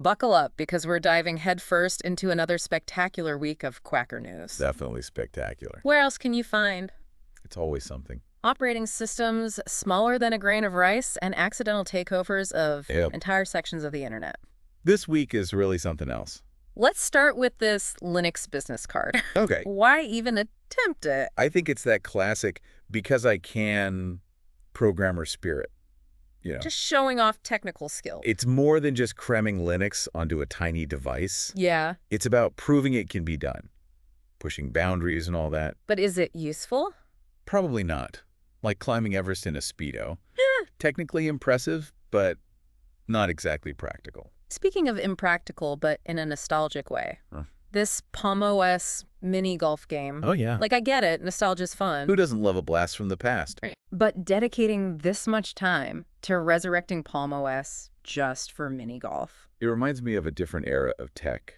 Buckle up because we're diving headfirst into another spectacular week of Quacker news. Definitely spectacular. Where else can you find It's always something. operating systems smaller than a grain of rice and accidental takeovers of Yep. entire sections of the internet? This week is really something else. Let's start with this Linux business card. Okay. Why even attempt it? I think it's that classic because I can programmer spirit. Just showing off technical skill. It's more than just cramming Linux onto a tiny device. Yeah, It's about proving it can be done, pushing boundaries and all that. but is it useful? Probably not. Like climbing Everest in a Speedo. Technically impressive, but not exactly practical. Speaking of impractical, but in a nostalgic way, Huh. this Palm OS mini golf game. Oh, yeah. Like, I get it, nostalgia's fun. Who doesn't love a blast from the past? But dedicating this much time to resurrecting Palm OS just for mini golf. It reminds me of a different era of tech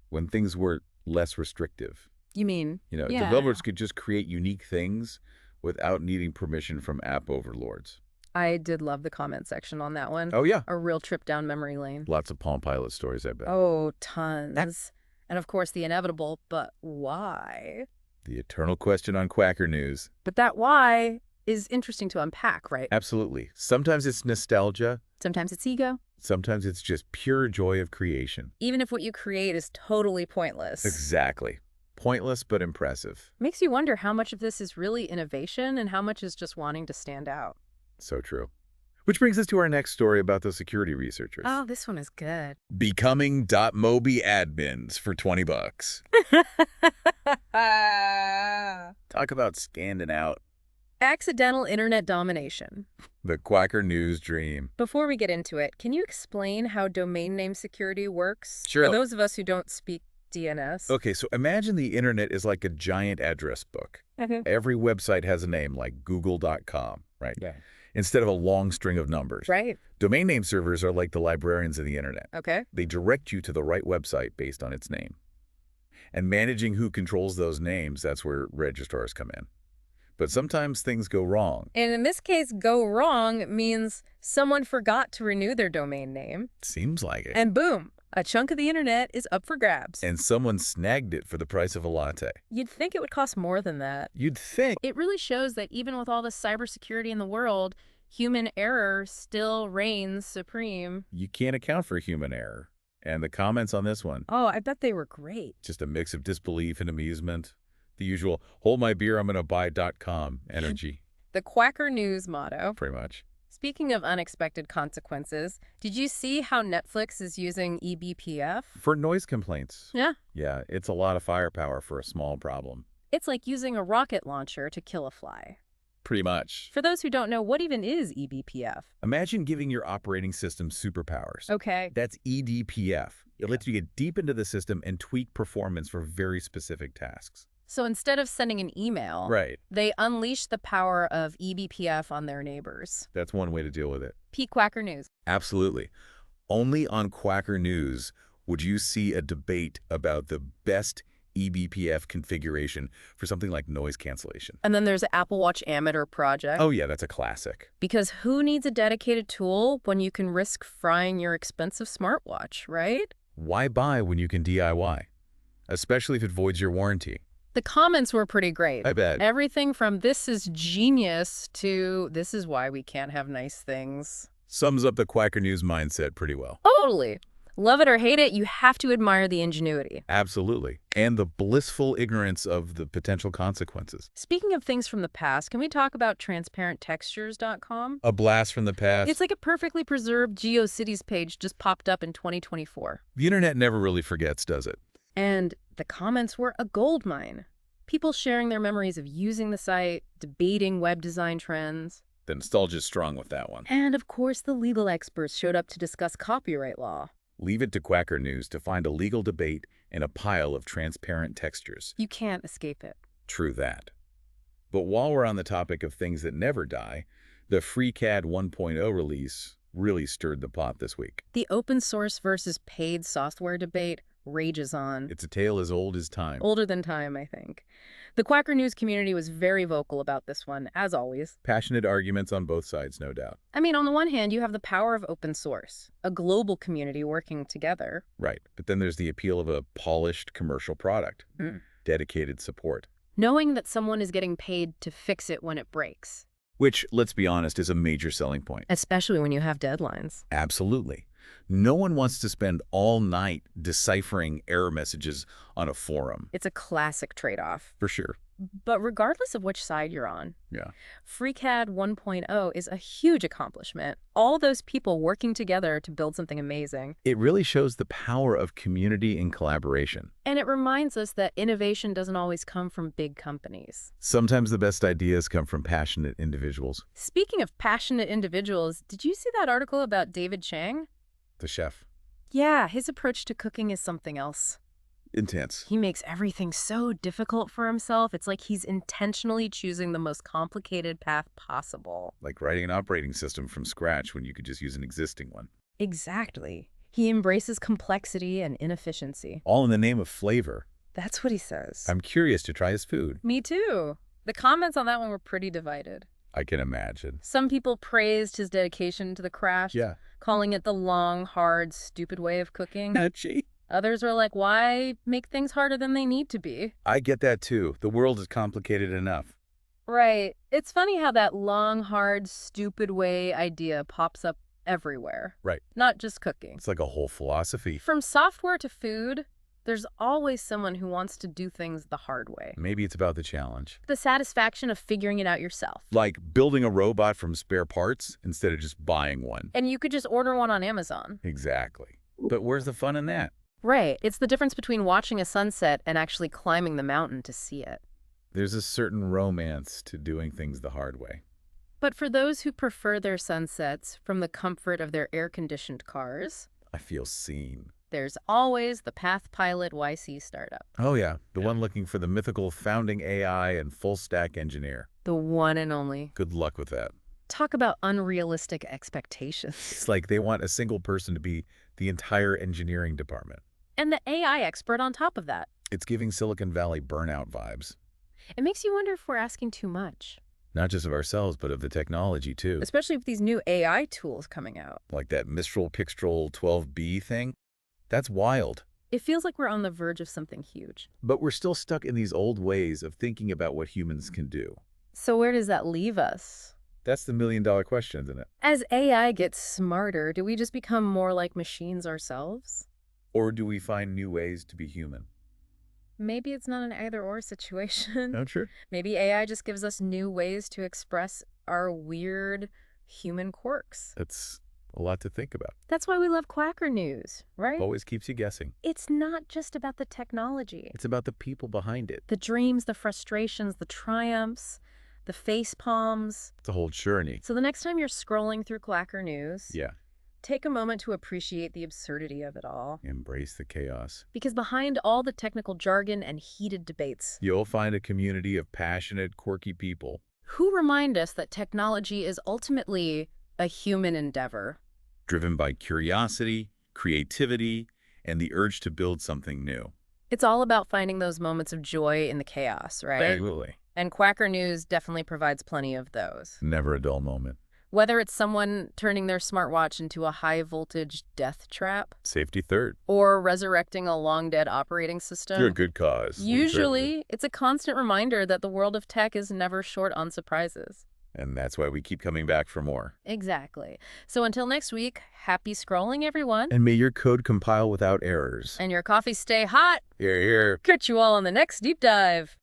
when things were less restrictive. You mean? Yeah. Developers could just create unique things without needing permission from app overlords. I did love the comment section on that one. Oh, yeah. A real trip down memory lane. Lots of Palm Pilot stories, I bet. Oh, tons. And of course, the inevitable, but why? The eternal question on Quacker News. But that why is interesting to unpack, right? Absolutely. Sometimes it's nostalgia. Sometimes it's ego. Sometimes it's just pure joy of creation. Even if what you create is totally pointless. Exactly. Pointless but impressive. Makes you wonder how much of this is really innovation and how much is just wanting to stand out. So true. Which brings us to our next story about the security researchers. Oh, this one is good. Becoming .mobi admins for $20. Talk about standing out. Accidental internet domination. The Quacker News dream. Before we get into it, can you explain how domain name security works? Sure. For those of us who don't speak DNS. Okay, so imagine the internet is like a giant address book. Every website has a name like google.com, right? Yeah. Instead of a long string of numbers. Right. Domain name servers are like the librarians of the internet. Okay. They direct you to the right website based on its name. And managing who controls those names, that's where registrars come in. But sometimes things go wrong. And in this case, go wrong means someone forgot to renew their domain name. Seems like it. And boom, a chunk of the internet is up for grabs. And someone snagged it for the price of a latte. You'd think it would cost more than that. You'd think. It really shows that even with all the cybersecurity in the world, human error still reigns supreme. You can't account for human error. And the comments on this one, Oh, I bet they were great. just a mix of disbelief and amusement. The usual, hold my beer, I'm going to buy.com energy, The Quacker News motto. pretty much. Speaking of unexpected consequences, did you see how Netflix is using eBPF? For noise complaints. Yeah. Yeah, it's a lot of firepower for a small problem. It's like using a rocket launcher to kill a fly. Pretty much. For those who don't know, what even is eBPF? Imagine giving your operating system superpowers. Okay. That's EDPF. It lets you get deep into the system and tweak performance for very specific tasks. So instead of sending an email, Right. they unleash the power of eBPF on their neighbors. That's one way to deal with it. Pete Quacker News. Absolutely. Only on Quacker News would you see a debate about the best eBPF configuration for something like noise cancellation. And then there's the Apple Watch Amateur project. Oh, yeah, that's a classic. Because who needs a dedicated tool when you can risk frying your expensive smartwatch, right? Why buy when you can DIY? Especially if it voids your warranty. The comments were pretty great. I bet. Everything from this is genius to this is why we can't have nice things. Sums up the Quacker News mindset pretty well. Totally. Love it or hate it, you have to admire the ingenuity. Absolutely. And the blissful ignorance of the potential consequences. Speaking of things from the past, can we talk about transparenttextures.com? A blast from the past. It's like a perfectly preserved GeoCities page just popped up in 2024. The internet never really forgets, does it? And the comments were a goldmine. People sharing their memories of using the site, debating web design trends. The nostalgia's strong with that one. And of course, the legal experts showed up to discuss copyright law. Leave it to Quacker News to find a legal debate in a pile of transparent textures. You can't escape it. True that. But while we're on the topic of things that never die, the FreeCAD 1.0 release really stirred the pot this week. The open source versus paid software debate rages on. It's a tale as old as time. Older than time, I think. The Quacker News community was very vocal about this one, as always. Passionate arguments on both sides, no doubt. I mean, on the one hand, you have the power of open source, a global community working together. Right. But then there's the appeal of a polished commercial product. Dedicated support. Knowing that someone is getting paid to fix it when it breaks. Which, let's be honest, is a major selling point. Especially when you have deadlines. Absolutely. No one wants to spend all night deciphering error messages on a forum. It's a classic trade-off. For sure. But regardless of which side you're on, Yeah. FreeCAD 1.0 is a huge accomplishment. All those people working together to build something amazing. It really shows the power of community and collaboration. And it reminds us that innovation doesn't always come from big companies. Sometimes the best ideas come from passionate individuals. Speaking of passionate individuals, did you see that article about David Chang? The chef. Yeah, his approach to cooking is something else. Intense. He makes everything so difficult for himself. It's like he's intentionally choosing the most complicated path possible. Like writing an operating system from scratch when you could just use an existing one. Exactly. He embraces complexity and inefficiency. All in the name of flavor. That's what he says. I'm curious to try his food. Me too. The comments on that one were pretty divided. I can imagine. Some people praised his dedication to the craft, calling it the long, hard, stupid way of cooking. Gee. Others are like, why make things harder than they need to be? I get that too. The world is complicated enough. Right. It's funny how that long, hard, stupid way idea pops up everywhere. Right. Not just cooking. It's like a whole philosophy. From software to food, there's always someone who wants to do things the hard way. Maybe it's about the challenge. The satisfaction of figuring it out yourself. Like building a robot from spare parts instead of just buying one. And you could just order one on Amazon. Exactly. But where's the fun in that? Right. It's the difference between watching a sunset and actually climbing the mountain to see it. There's a certain romance to doing things the hard way. But for those who prefer their sunsets from the comfort of their air-conditioned cars, I feel seen. there's always the Path Pilot YC startup. Oh yeah, the one looking for the mythical founding AI and full-stack engineer. The one and only. Good luck with that. Talk about unrealistic expectations. It's like they want a single person to be the entire engineering department. And the AI expert on top of that. It's giving Silicon Valley burnout vibes. It makes you wonder if we're asking too much. Not just of ourselves, but of the technology too. Especially with these new AI tools coming out. Like that Mistral Pixtral 12B thing. That's wild. It feels like we're on the verge of something huge. But we're still stuck in these old ways of thinking about what humans can do. So where does that leave us? That's the million-dollar question, isn't it? As AI gets smarter, do we just become more like machines ourselves? Or do we find new ways to be human? Maybe it's not an either-or situation. Not sure. Maybe AI just gives us new ways to express our weird human quirks. That's a lot to think about. That's why we love Quacker News, right? Always keeps you guessing. It's not just about the technology. It's about the people behind it. The dreams, the frustrations, the triumphs, the face palms. It's a whole journey. So the next time you're scrolling through Quacker News, Yeah. take a moment to appreciate the absurdity of it all. Embrace the chaos. Because behind all the technical jargon and heated debates, You'll find a community of passionate, quirky people. who remind us that technology is ultimately a human endeavor. Driven by curiosity, creativity, and the urge to build something new. It's all about finding those moments of joy in the chaos, right? Absolutely. And Quacker News definitely provides plenty of those. Never a dull moment. Whether it's someone turning their smartwatch into a high-voltage death trap, Safety third. or resurrecting a long-dead operating system. You're a good cause. Usually, it's a constant reminder that the world of tech is never short on surprises. And that's why we keep coming back for more. Exactly. So until next week, happy scrolling, everyone. And may your code compile without errors. And your coffee stay hot. Here, here. Catch you all on the next deep dive.